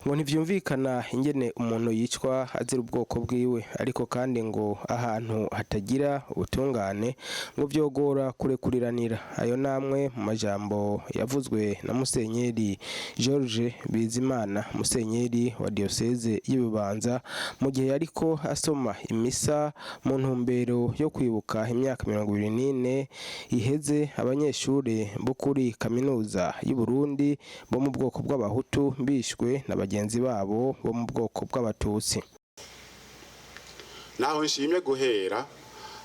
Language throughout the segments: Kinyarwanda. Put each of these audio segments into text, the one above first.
ngo ntivyumvikana ingene umuntu yicwa azira ubwoko bwiwe, ariko kandi ngo ahantu hatagira ubutungane ngo vyogora kurekuriranira. Ayo namwe mu majambo yavuzwe na Musenyeri George Bizimana, musenyeri wa diocese y'Ibubanza, mu gihe yariko asoma imisa mu ntumbero yo kwibuka imyaka 24 iheze abanyeshure bo kuri kaminuza y'u Burundi bo mu bwoko bw'abahutu bishwe na bagenzi babo bo mu bwoko bw'abatutsi. Naho nshimye guhera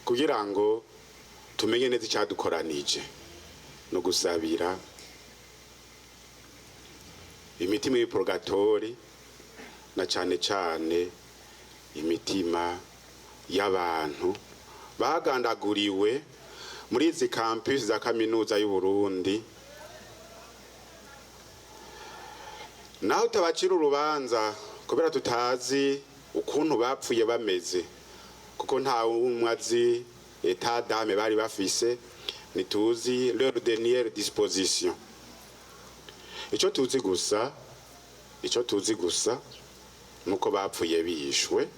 kugira ngo tumenye neza icyadukoranije no gusabira imitima y'ipurgatori na cyane cyane imitima y'abantu bagandaguriwe muri izi campus za kaminuza y'u Burundi. Naho tabacira urubanza kubera tutazi ukuntu bapfuye bameze, kuko nta umwazi etat d'âme bari bafise, nituzi leur dernière disposition. Ico tuzi gusa nuko bapfuye bishwe,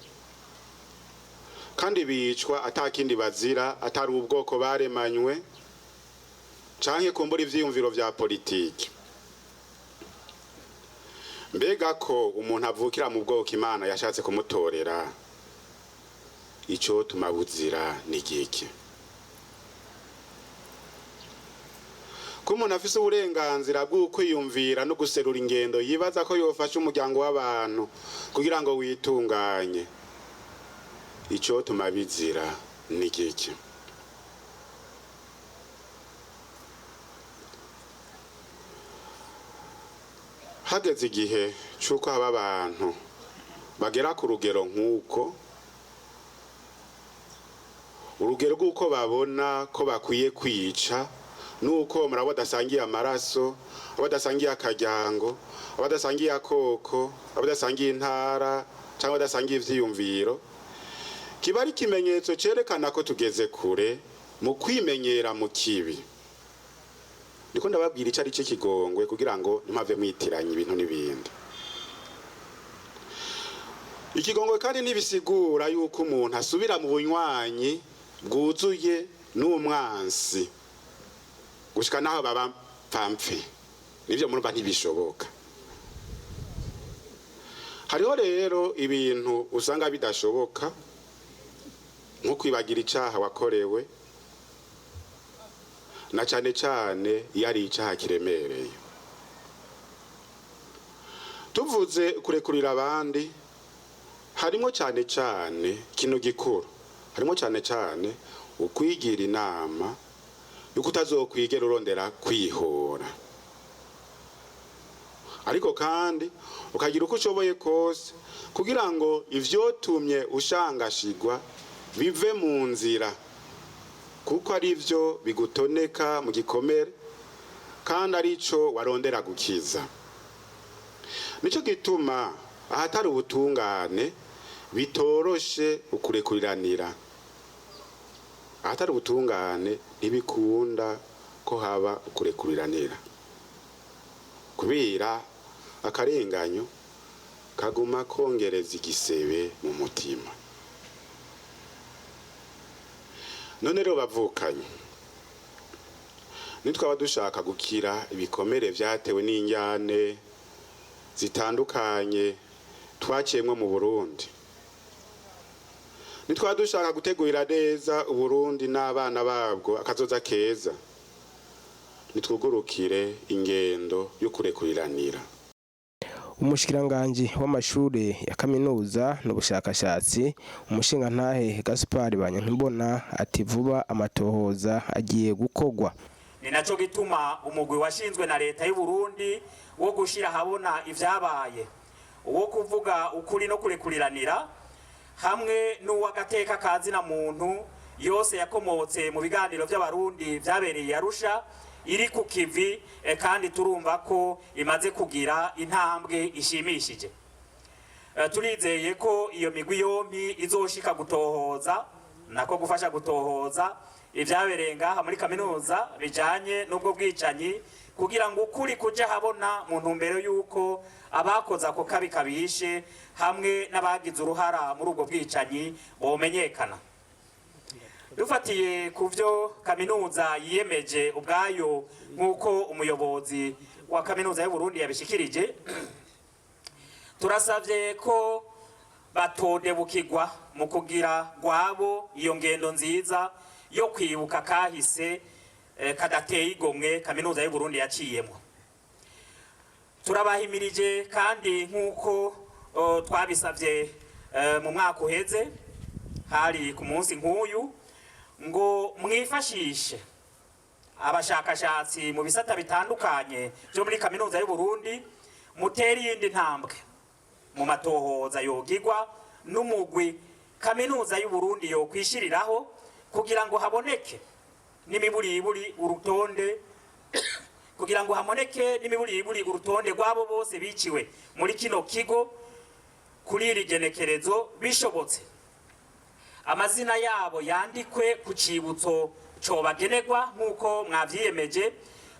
kandi bicwa atakindi bazira atari ubwoko baremanywe canke kumbura ivyiyumviro vya politiki. Mbega ko umuntu avukira mu bwoko Imana yashatse kumutorera, ico tumabuzira ni giki? Ko umuntu afise uburenganzira bwo kwiyumvira no guserura ingendo yibaza ko yofasha umuryango w'abantu kugira ngo witunganye, ico tumabizira ni giki? Hageze igihe cyuko aba bantu bagera ku rugero nk'uko, urugero rw'uko babona ko bakwiye kwica, nuko murabo badasangiye amaraso, abadasangiye akaryango, abadasangiye akoko, abadasangiye intara cyangwa badasangiye ivyiyumviro, kiba ari ikimenyetso cerekana ko tugeze kure mu kwimenyera mu kibi. Ndiko ndababwira icari c'ikigongwe kugira ngo ntimave mwitiranya ibintu n'ibindi. Ikigongwe kandi nibisigura yuko umuntu asubira mu bunywanyi bwuzuye n'umwansi gushika naho baba pamfe. Nivyo murumva ntibishoboka. Hariho rero ibintu usanga bidashoboka, nko kwibagira icaha wakorewe, na cyane cyane yari icyaha kiremereye. Tuvuze kurekurira abandi, harimo cyane kino gikuru, harimo cyane ukwigira inama yuko utazokwigera urondera kwihora, ariko kandi ukagira uko ushoboye kose kugira ngo ivyotumye ushangashigwa bive mu nzira, kuko ari byo bigutoneka mu gikomere kandi ari cyo warondera gukiza. Nico gituma ahatari ubutungane bitoroshe ukurekuriranira. Ahatari ubutungane ntibikunda ko haba ukurekuriranira, kubera akarenganyo kaguma kongereza igisebe mu mutima. None rero bavukanye, nitwaba dushaka gukira ibikomere vyatewe n'injyane zitandukanye twaciyemwe mu Burundi, nitwaba dushaka gutegurira neza Uburundi n'abana babwo akazoza keza, nitwugurukire ingendo yo kurekuriranira. Umushikiranganji w'amashure ya kaminuza n'ubushakashatsi umushingantahe Gaspard Banyankimbona ati vuba amatohoza agiye gukogwa. Ni naco gituma umugwi washinzwe na leta y'u Burundi wo gushira habona ivyabaye, uwo kuvuga ukuri no kurekuriranira, hamwe n'uwagateka kazi na muntu yose yakomotse mu biganiro by'abarundi vyabereye Arusha iri ku kivi, kandi turumva ko imaze kugira intambwe ishimishije. turizeye ko iyo migwi yompi izoshika gutohoza nako gufasha gutohoza ivyabereye ngaha muri kaminuza bijanye n'ubwo bwicanyi kugira ngo ukuri kuja habona mu ntumbero yuko abakoze ako kabi kabishe hamwe n'abagize uruhara muri ubwo bwicanyi bomenyekana. Dufatiye ku vyo kaminuza yiyemeje ubwayo nk'uko umuyobozi wa kaminuza y'u Burundi yabishikirije, turasavye ko batodebukirwa mu kugira gwabo iyo ngendo nziza yo kwibuka kahise kadateye igomwe kaminuza y'u Burundi yaciyemo. Turabahimirije kandi nk'uko twabisavye mu mwaka uheze hari ku munsi nk'uyu ngo mwifashishe abashakashatsi mu bisata bitandukanye byo muri kaminuza y'u Burundi muteri yindi ntambwe mu matohoza yogirwa n'umugwi kaminuza y'u Burundi yo kwishiriraho kugira ngo haboneke n'imiburiburi urutonde kugira ngo haboneke n'imiburiburi urutonde rwabo bose biciwe muri kino kigo kuri iri genekerezo bishobotse amazina yabo yandikwe ku cibutso cobagenerwa nk'uko mwavyiyemeje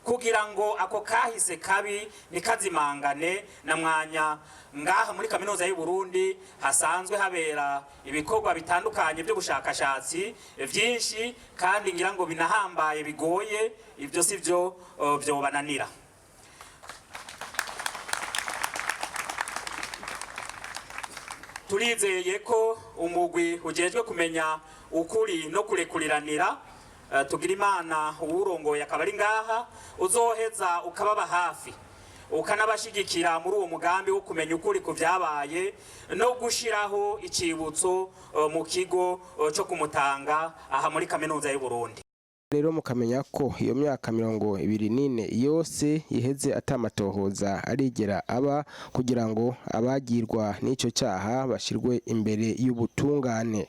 kugira ngo ako kahise kabi nikazimangane na mwanya ngaha muri kaminuza y'u Burundi hasanzwe habera ibikorwa bitandukanye byo bushakashatsi vyinshi kandi ngira ngo binahambaye bigoye ivyo sivyo vyobananira. Turizeye ko umugwi ujejwe kumenya ukuri no kurekuriranira tugira Imana uwurongoye akaba ari ngaha uzoheza ukababa hafi ukanabashigikira muri uwo mugambi wo kumenya ukuri ku vyabaye no gushiraho icibutso mu kigo cyo kumutanga aha muri kaminuza y'u Burundi. Rero mukamenya ko iyo myaka 24 yose iheze atamatohoza arigera aba kugira ngo abagirwa n'ico cyaha bashirwe imbere y'ubutungane.